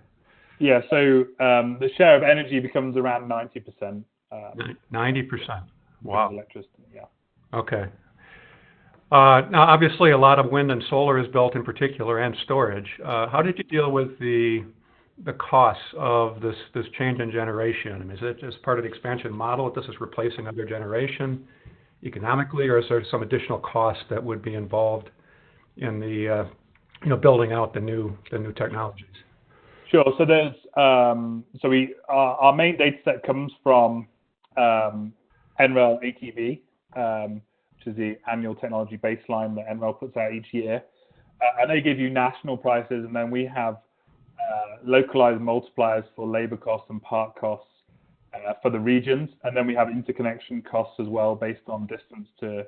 C: Yeah, so the share of energy becomes around 90%.
A: 90%. Wow.
C: Electricity, yeah.
A: Okay. Now, obviously, a lot of wind and solar is built in particular, and storage. How did you deal with the costs of this change in generation? I mean, is it just part of the expansion model? This is replacing other generation economically, or is there some additional cost that would be involved in the building out the new technologies?
C: Sure. So there's our main data set comes from NREL ATV, which is the annual technology baseline that NREL puts out each year, and they give you national prices, and then we have localized multipliers for labor costs and part costs for the regions, and then we have interconnection costs as well based on distance to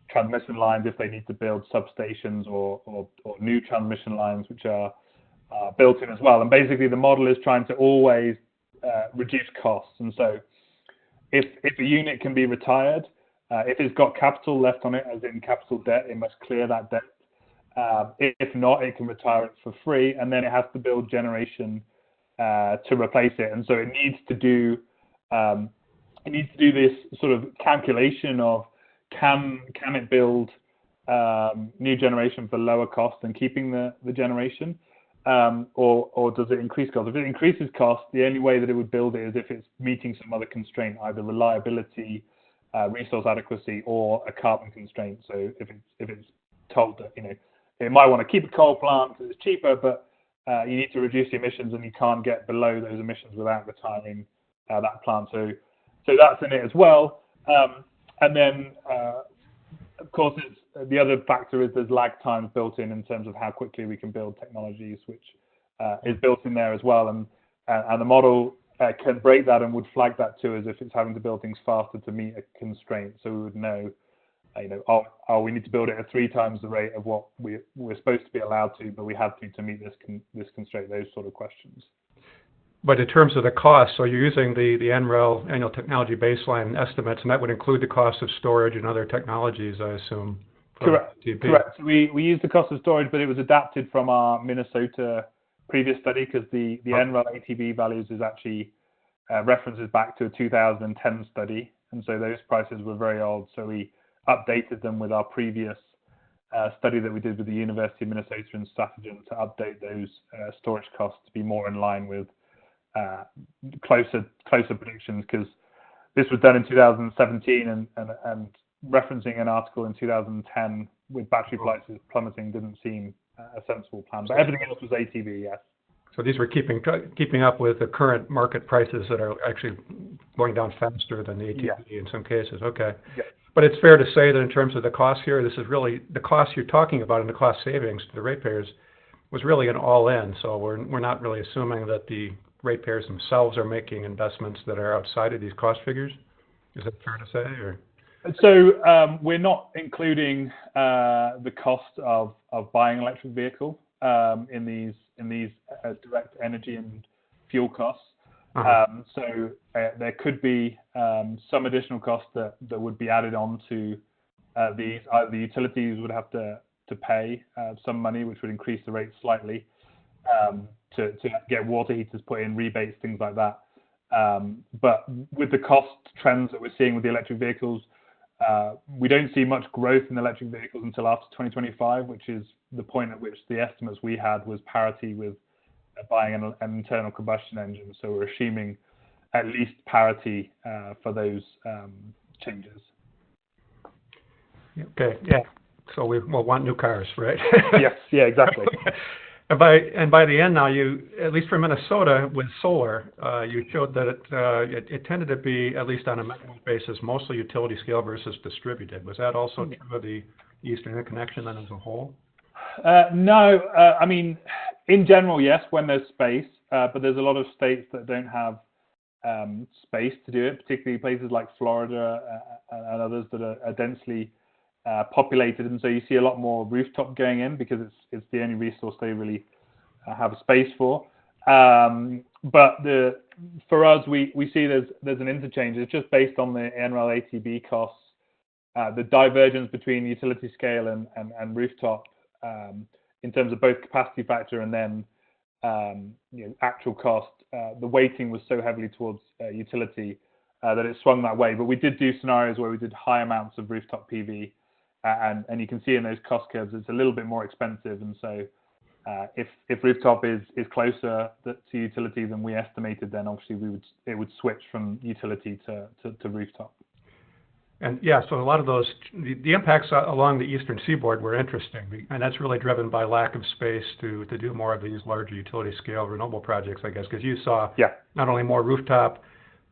C: transmission lines if they need to build substations or new transmission lines which are built in as well. And basically the model is trying to always reduce costs. And so if a unit can be retired, if it's got capital left on it, as in capital debt, it must clear that debt. If not, it can retire it for free, and then it has to build generation to replace it. And so it needs to do this sort of calculation of can it build new generation for lower cost than keeping the generation, or does it increase cost? If it increases cost, the only way that it would build it is if it's meeting some other constraint, either reliability, resource adequacy, or a carbon constraint. So if it's told that it might want to keep a coal plant because it's cheaper, but you need to reduce the emissions, and you can't get below those emissions without retiring that plant. So that's in it as well. And then, of course, the other factor is there's lag times built in terms of how quickly we can build technologies, which is built in there as well. And the model can break that and would flag that to us if it's having to build things faster to meet a constraint. So we would know, we need to build it at 3 times the rate of what we're supposed to be allowed to, but we have to meet this constraint, those sort of questions.
A: But in terms of the cost, so you're using the NREL, Annual Technology Baseline estimates, and that would include the cost of storage and other technologies, I assume.
C: Correct. We used the cost of storage, but it was adapted from our Minnesota previous study because the NREL ATB values is actually references back to a 2010 study, and so those prices were very old. So we updated them with our previous study that we did with the University of Minnesota in Stafford to update those storage costs to be more in line with closer predictions, because this was done in 2017 and referencing an article in 2010 with battery prices plummeting didn't seem a sensible plan. But everything else was ATV, yes.
A: So these were keeping up with the current market prices that are actually going down faster than the ATV in some cases. Okay. Yeah. But it's fair to say that in terms of the cost here, this is really the cost you're talking about and the cost savings to the ratepayers was really an all-in. So we're not really assuming that the ratepayers themselves are making investments that are outside of these cost figures. Is that fair to say? Or?
C: So we're not including the cost of buying an electric vehicle in these direct energy and fuel costs. So there could be some additional costs that would be added on to these. Either the utilities would have to pay some money, which would increase the rate slightly, to get water heaters put in, rebates, things like that. But with the cost trends that we're seeing with the electric vehicles, we don't see much growth in electric vehicles until after 2025, which is the point at which the estimates we had was parity with buying an internal combustion engine. So we're assuming at least parity for those changes.
A: Okay, yeah. So we'll want new cars, right?
C: Yes, yeah, exactly.
A: And by the end now, you, at least for Minnesota with solar, you showed that it tended to be, at least on a megawatt basis, mostly utility scale versus distributed. Was that also true of the Eastern Interconnection then as a whole?
C: No, I mean, in general, yes, when there's space, but there's a lot of states that don't have space to do it, particularly places like Florida and others that are densely populated, and so you see a lot more rooftop going in because it's the only resource they really have a space for. But for us, we see there's an interchange. It's just based on the NREL ATB costs, the divergence between utility scale and rooftop in terms of both capacity factor and then actual cost. The weighting was so heavily towards utility that it swung that way. But we did do scenarios where we did high amounts of rooftop PV. And you can see in those cost curves, it's a little bit more expensive. And so if rooftop is closer to utility than we estimated, then obviously it would switch from utility to rooftop.
A: And yeah, so a lot of those, the impacts along the eastern seaboard were interesting. And that's really driven by lack of space to do more of these larger utility scale renewable projects, I guess, because you saw not only more rooftop,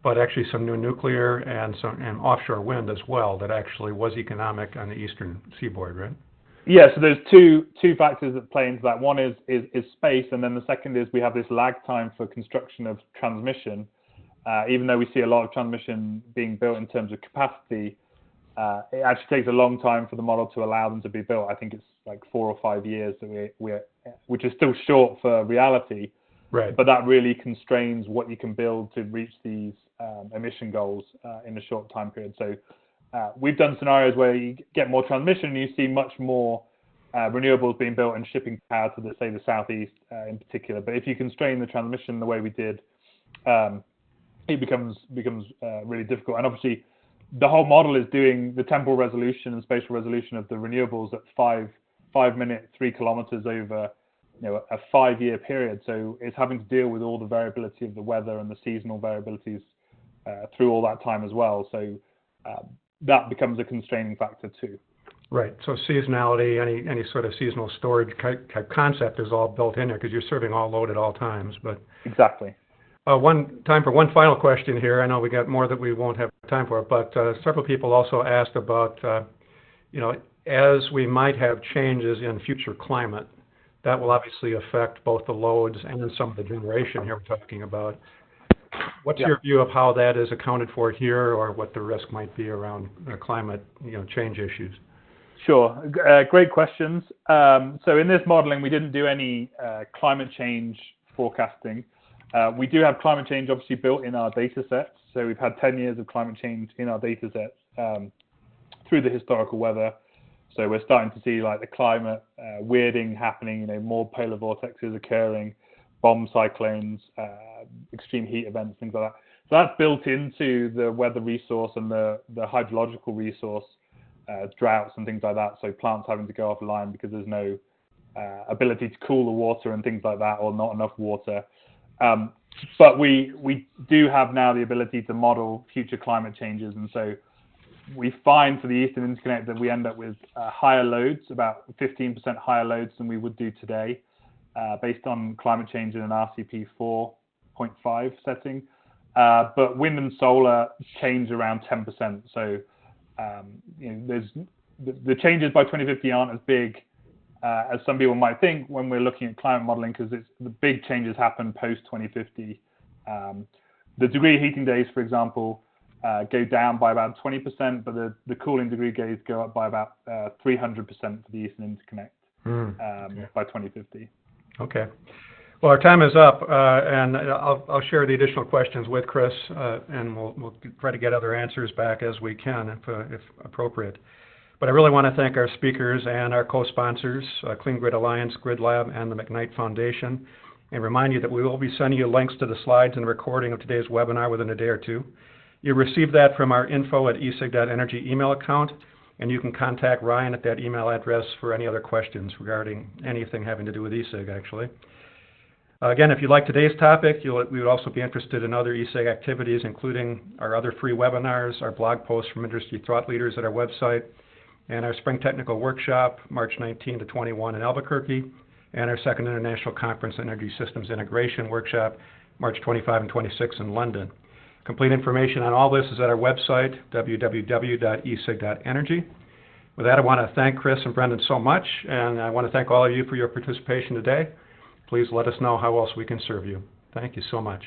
A: but actually some new nuclear and offshore wind as well that actually was economic on the eastern seaboard, right?
C: Yeah, so there's two factors that play into that. One is space, and then the second is we have this lag time for construction of transmission. Even though we see a lot of transmission being built in terms of capacity, it actually takes a long time for the model to allow them to be built. I think it's like 4 or 5 years that which is still short for reality. Right. But that really constrains what you can build to reach these emission goals in a short time period. So we've done scenarios where you get more transmission and you see much more renewables being built and shipping power to, say, the southeast in particular. But if you constrain the transmission the way we did, it becomes really difficult. And obviously, the whole model is doing the temporal resolution and spatial resolution of the renewables at 5 minute 3 kilometers over a 5-year period. So it's having to deal with all the variability of the weather and the seasonal variabilities through all that time as well. So that becomes a constraining factor too. Right.
A: So seasonality, any sort of seasonal storage concept is all built in there because you're serving all load at all times. But
C: exactly.
A: Time for one final question here. I know we got more that we won't have time for, but several people also asked about, as we might have changes in future climate, that will obviously affect both the loads and some of the generation here we're talking about. What's your view of how that is accounted for here, or what the risk might be around climate change issues?
C: Sure. Great questions. So in this modeling, we didn't do any climate change forecasting. We do have climate change obviously built in our data sets. So we've had 10 years of climate change in our data sets through the historical weather. So we're starting to see like the climate weirding happening, more polar vortexes occurring, bomb cyclones, extreme heat events, things like that. So that's built into the weather resource and the hydrological resource, droughts and things like that. So plants having to go offline because there's no ability to cool the water and things like that, or not enough water. But we do have now the ability to model future climate changes, and so we find for the Eastern Interconnect that we end up with higher loads, about 15% higher loads than we would do today, based on climate change in an RCP 4.5 setting. But wind and solar change around 10%. So there's the changes by 2050 aren't as big as some people might think when we're looking at climate modeling, because the big changes happen post 2050. The degree heating days, for example, go down by about 20%, but the cooling degree days go up by about 300% for the Eastern Interconnect by 2050.
A: Okay. Well, our time is up, and I'll share the additional questions with Chris, and we'll try to get other answers back as we can, if appropriate. But I really want to thank our speakers and our co-sponsors, Clean Grid Alliance, GridLab, and the McKnight Foundation, and remind you that we will be sending you links to the slides and recording of today's webinar within a day or two. You'll receive that from our info@esig.energy email account, and you can contact Ryan at that email address for any other questions regarding anything having to do with ESIG, actually. Again, if you like today's topic, we would also be interested in other ESIG activities, including our other free webinars, our blog posts from industry thought leaders at our website, and our Spring Technical Workshop, March 19 to 21 in Albuquerque, and our second International Conference on Energy Systems Integration Workshop, March 25 and 26 in London. Complete information on all this is at our website, www.esig.energy. With that, I want to thank Chris and Brendon so much, and I want to thank all of you for your participation today. Please let us know how else we can serve you. Thank you so much.